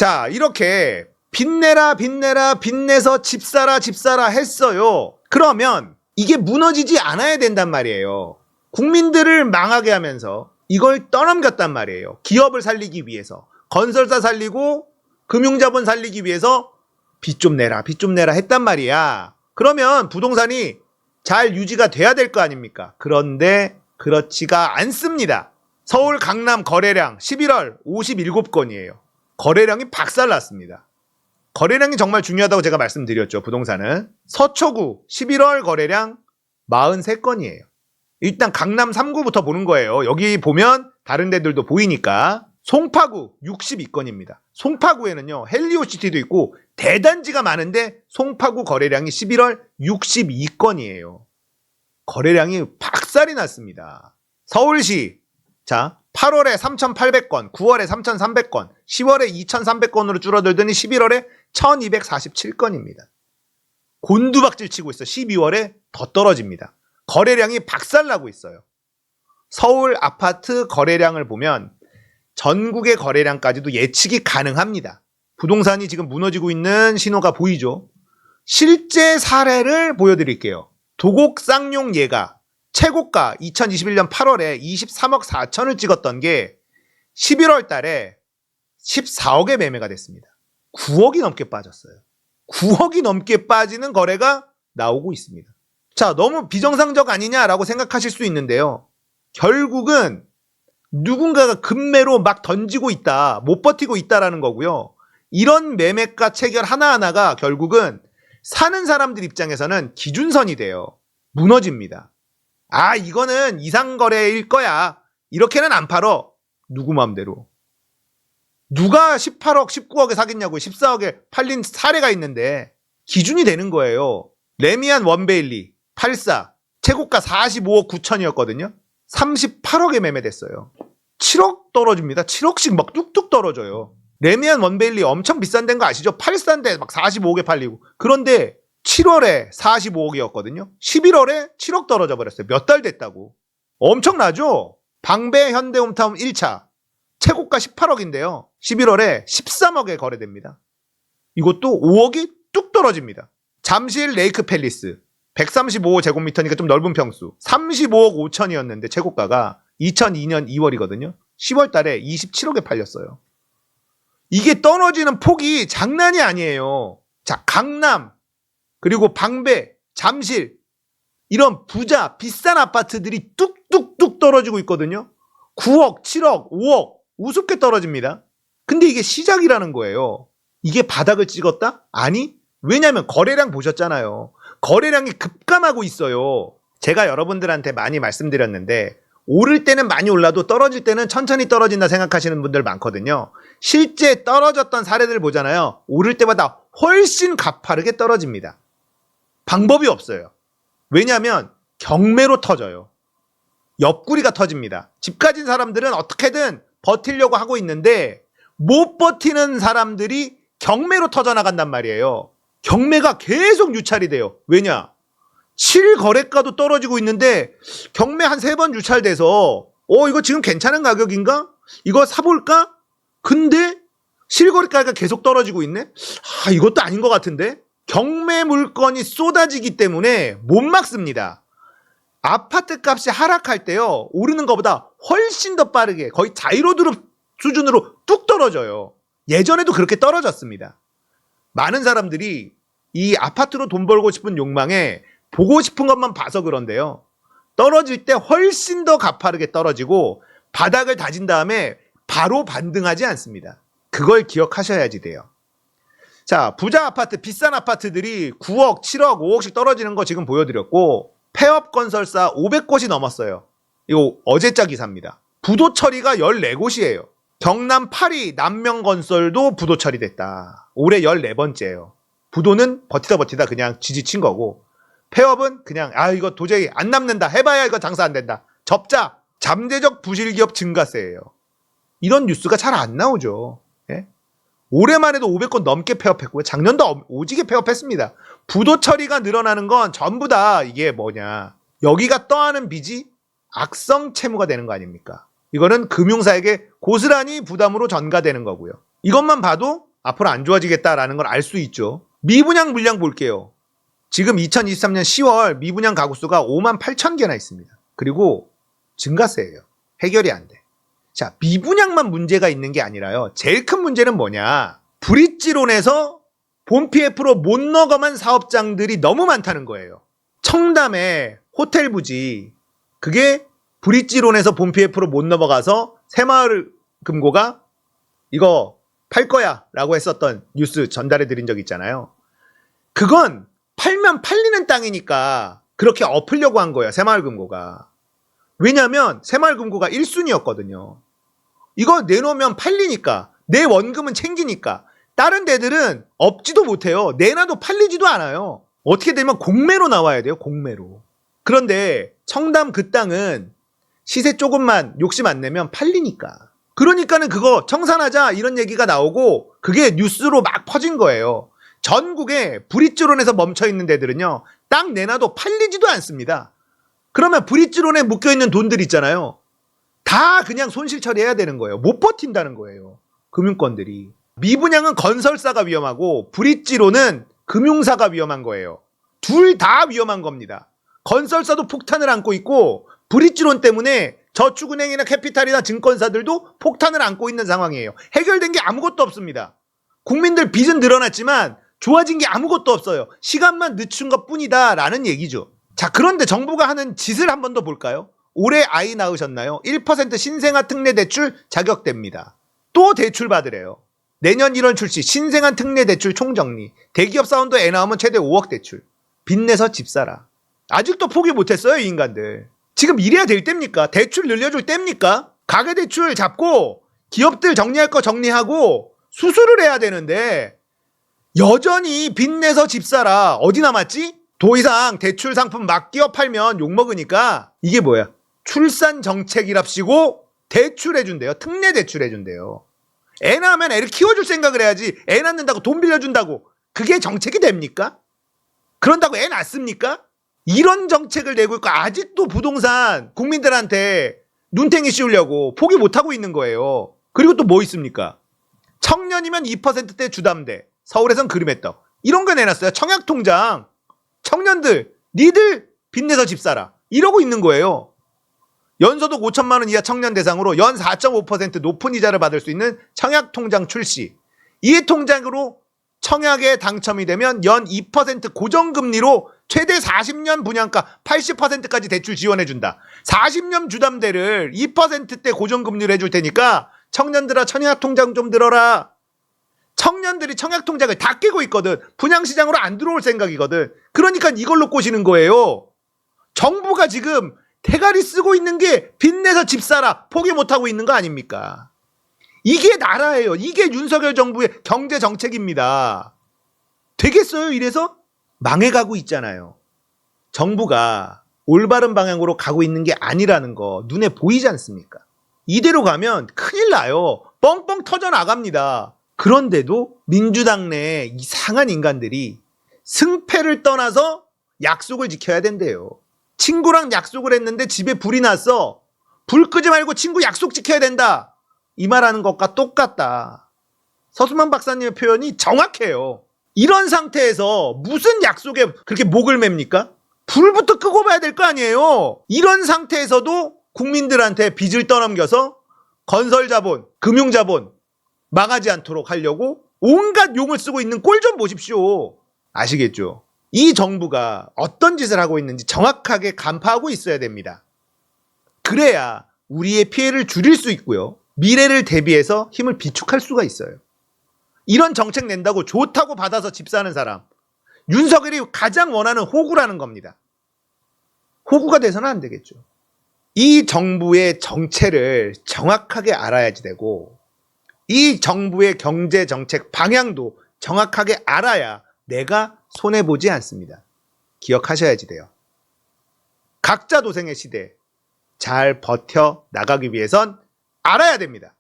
자, 이렇게 빚내라 빚내라 빚내서 집 사라 했어요. 그러면 이게 무너지지 않아야 된단 말이에요. 국민들을 망하게 하면서 이걸 떠넘겼단 말이에요. 기업을 살리기 위해서, 건설사 살리고 금융자본 살리기 위해서 빚 좀 내라 했단 말이야. 그러면 부동산이 잘 유지가 돼야 될 거 아닙니까? 그런데 그렇지가 않습니다. 서울 강남 거래량 11월 57건이에요. 거래량이 박살났습니다. 거래량이 정말 중요하다고 제가 말씀드렸죠. 부동산은. 서초구 11월 거래량 43건이에요. 일단 강남 3구부터 보는 거예요. 여기 보면 다른 데들도 보이니까. 송파구 62건입니다. 송파구에는요, 헬리오시티도 있고 대단지가 많은데 송파구 거래량이 11월 62건이에요. 거래량이 박살이 났습니다. 서울시, 자, 8월에 3,800건, 9월에 3,300건, 10월에 2,300건으로 줄어들더니 11월에 1,247건입니다. 곤두박질 치고 있어. 12월에 더 떨어집니다. 거래량이 박살나고 있어요. 서울 아파트 거래량을 보면 전국의 거래량까지도 예측이 가능합니다. 부동산이 지금 무너지고 있는 신호가 보이죠? 실제 사례를 보여드릴게요. 도곡 쌍용 예가 최고가 2021년 8월에 23억 4천을 찍었던 게 11월 달에 14억에 매매가 됐습니다. 9억이 넘게 빠졌어요. 9억이 넘게 빠지는 거래가 나오고 있습니다. 자, 너무 비정상적 아니냐라고 생각하실 수 있는데요. 결국은 누군가가 급매로 막 던지고 있다, 못 버티고 있다라는 거고요. 이런 매매가 체결 하나하나가 결국은 사는 사람들 입장에서는 기준선이 돼요. 무너집니다. 아, 이거는 이상거래일 거야. 이렇게는 안 팔어. 누구 맘대로. 누가 18억, 19억에 사겠냐고요. 14억에 팔린 사례가 있는데 기준이 되는 거예요. 레미안 원베일리 84 최고가 45억 9천이었거든요. 38억에 매매됐어요. 7억 떨어집니다. 7억씩 막 뚝뚝 떨어져요. 레미안 원베일리 엄청 비싼 데인 거 아시죠? 84인데 막 45억에 팔리고. 그런데 7월에 45억이었거든요. 11월에 7억 떨어져 버렸어요. 몇 달 됐다고. 엄청나죠? 방배 현대홈타운 1차 최고가 18억인데요. 11월에 13억에 거래됩니다. 이것도 5억이 뚝 떨어집니다. 잠실 레이크 팰리스 135제곱미터니까 좀 넓은 평수 35억 5천이었는데 최고가가 2002년 2월이거든요. 10월 달에 27억에 팔렸어요. 이게 떨어지는 폭이 장난이 아니에요. 자, 강남 그리고 방배, 잠실 이런 부자 비싼 아파트들이 뚝뚝뚝 떨어지고 있거든요. 9억, 7억, 5억 우습게 떨어집니다. 근데 이게 시작이라는 거예요. 이게 바닥을 찍었다? 아니, 왜냐면 거래량 보셨잖아요. 거래량이 급감하고 있어요. 제가 여러분들한테 많이 말씀드렸는데 오를 때는 많이 올라도 떨어질 때는 천천히 떨어진다 생각하시는 분들 많거든요. 실제 떨어졌던 사례들 보잖아요. 오를 때마다 훨씬 가파르게 떨어집니다. 방법이 없어요. 왜냐하면 경매로 터져요. 옆구리가 터집니다. 집 가진 사람들은 어떻게든 버티려고 하고 있는데 못 버티는 사람들이 경매로 터져나간단 말이에요. 경매가 계속 유찰이 돼요. 왜냐? 실거래가도 떨어지고 있는데 경매 한 3번 유찰돼서 이거 지금 괜찮은 가격인가? 이거 사볼까? 근데 실거래가가 계속 떨어지고 있네? 아, 이것도 아닌 것 같은데? 경매 물건이 쏟아지기 때문에 못 막습니다. 아파트 값이 하락할 때요, 오르는 것보다 훨씬 더 빠르게 거의 자이로드롭 수준으로 뚝 떨어져요. 예전에도 그렇게 떨어졌습니다. 많은 사람들이 이 아파트로 돈 벌고 싶은 욕망에 보고 싶은 것만 봐서 그런데요. 떨어질 때 훨씬 더 가파르게 떨어지고 바닥을 다진 다음에 바로 반등하지 않습니다. 그걸 기억하셔야지 돼요. 자, 부자 아파트, 비싼 아파트들이 9억, 7억, 5억씩 떨어지는 거 지금 보여드렸고 폐업 건설사 500곳이 넘었어요. 이거 어제자 기사입니다. 부도 처리가 14곳이에요. 경남 파리 남명건설도 부도 처리됐다. 올해 14번째예요. 부도는 버티다 그냥 지지친 거고 폐업은 그냥 이거 도저히 안 남는다. 해봐야 이거 장사 안 된다. 접자. 잠재적 부실기업 증가세예요. 이런 뉴스가 잘 안 나오죠. 예? 올해만 해도 500건 넘게 폐업했고요. 작년도 오지게 폐업했습니다. 부도 처리가 늘어나는 건 전부 다 이게 뭐냐. 여기가 떠안은 빚이 악성 채무가 되는 거 아닙니까? 이거는 금융사에게 고스란히 부담으로 전가되는 거고요. 이것만 봐도 앞으로 안 좋아지겠다라는 걸 알 수 있죠. 미분양 물량 볼게요. 지금 2023년 10월 미분양 가구 수가 5만 8천 개나 있습니다. 그리고 증가세예요. 해결이 안 돼. 자, 미분양만 문제가 있는 게 아니라요. 제일 큰 문제는 뭐냐? 브릿지론에서 본 PF로 못 넘어간 사업장들이 너무 많다는 거예요. 청담의 호텔 부지, 그게 브릿지론에서 본 PF로 못 넘어가서 새마을금고가 이거 팔 거야 라고 했었던 뉴스 전달해 드린 적 있잖아요. 그건 팔면 팔리는 땅이니까 그렇게 엎으려고 한 거예요. 새마을금고가. 왜냐하면 새마을금고가 1순위였거든요. 이거 내놓으면 팔리니까, 내 원금은 챙기니까. 다른 데들은 엎지도 못해요. 내놔도 팔리지도 않아요. 어떻게 되면 공매로 나와야 돼요. 공매로. 그런데 청담 그 땅은 시세 조금만 욕심 안 내면 팔리니까. 그러니까는 그거 청산하자 이런 얘기가 나오고 그게 뉴스로 막 퍼진 거예요. 전국에 브릿지론에서 멈춰있는 데들은요, 땅 내놔도 팔리지도 않습니다. 그러면 브릿지론에 묶여있는 돈들 있잖아요. 다 그냥 손실 처리해야 되는 거예요. 못 버틴다는 거예요. 금융권들이. 미분양은 건설사가 위험하고 브릿지론은 금융사가 위험한 거예요. 둘 다 위험한 겁니다. 건설사도 폭탄을 안고 있고 브릿지론 때문에 저축은행이나 캐피탈이나 증권사들도 폭탄을 안고 있는 상황이에요. 해결된 게 아무것도 없습니다. 국민들 빚은 늘어났지만 좋아진 게 아무것도 없어요. 시간만 늦춘 것뿐이다 라는 얘기죠. 자, 그런데 정부가 하는 짓을 한 번 더 볼까요? 올해 아이 낳으셨나요? 1% 신생아 특례 대출 자격됩니다. 또 대출 받으래요. 내년 1월 출시 신생아 특례 대출 총정리. 대기업 사원도 애 낳으면 최대 5억 대출. 빚내서 집 사라. 아직도 포기 못했어요, 이 인간들. 지금 이래야 될 때입니까? 대출 늘려줄 때입니까? 가계대출 잡고 기업들 정리할 거 정리하고 수술을 해야 되는데 여전히 빚내서 집 사라. 어디 남았지? 더 이상 대출 상품 막 끼어 팔면 욕먹으니까 이게 뭐야? 출산 정책이랍시고 대출해준대요. 특례 대출해준대요. 애 낳으면 애를 키워줄 생각을 해야지. 애 낳는다고 돈 빌려준다고 그게 정책이 됩니까? 그런다고 애 낳습니까? 이런 정책을 내고 있고 아직도 부동산 국민들한테 눈탱이 씌우려고 포기 못하고 있는 거예요. 그리고 또 뭐 있습니까? 청년이면 2%대 주담대. 서울에선 그림했떡. 이런 거 내놨어요. 청약통장. 청년들 니들 빚내서 집 사라. 이러고 있는 거예요. 연소득 5천만 원 이하 청년 대상으로 연 4.5% 높은 이자를 받을 수 있는 청약통장 출시. 이 통장으로 청약에 당첨이 되면 연 2% 고정금리로 최대 40년 분양가 80%까지 대출 지원해준다. 40년 주담대를 2%대 고정금리로 해줄 테니까 청년들아 청약통장 좀 들어라. 청년들이 청약통장을 다 깨고 있거든. 분양시장으로 안 들어올 생각이거든. 그러니까 이걸로 꼬시는 거예요. 정부가 지금 대가리 쓰고 있는 게 빚내서 집 사라 포기 못하고 있는 거 아닙니까? 이게 나라예요. 이게 윤석열 정부의 경제 정책입니다. 되겠어요? 이래서 망해가고 있잖아요. 정부가 올바른 방향으로 가고 있는 게 아니라는 거 눈에 보이지 않습니까? 이대로 가면 큰일 나요. 뻥뻥 터져 나갑니다. 그런데도 민주당 내 이상한 인간들이 승패를 떠나서 약속을 지켜야 된대요. 친구랑 약속을 했는데 집에 불이 났어. 불 끄지 말고 친구 약속 지켜야 된다. 이 말하는 것과 똑같다. 서수만 박사님의 표현이 정확해요. 이런 상태에서 무슨 약속에 그렇게 목을 맵니까? 불부터 끄고 봐야 될 거 아니에요. 이런 상태에서도 국민들한테 빚을 떠넘겨서 건설자본, 금융자본 망하지 않도록 하려고 온갖 용을 쓰고 있는 꼴 좀 보십시오. 아시겠죠? 이 정부가 어떤 짓을 하고 있는지 정확하게 간파하고 있어야 됩니다. 그래야 우리의 피해를 줄일 수 있고요. 미래를 대비해서 힘을 비축할 수가 있어요. 이런 정책 낸다고 좋다고 받아서 집 사는 사람, 윤석열이 가장 원하는 호구라는 겁니다. 호구가 돼서는 안 되겠죠. 이 정부의 정체를 정확하게 알아야지 되고 이 정부의 경제 정책 방향도 정확하게 알아야 내가 손해보지 않습니다. 기억하셔야지 돼요. 각자 도생의 시대 잘 버텨 나가기 위해선 알아야 됩니다.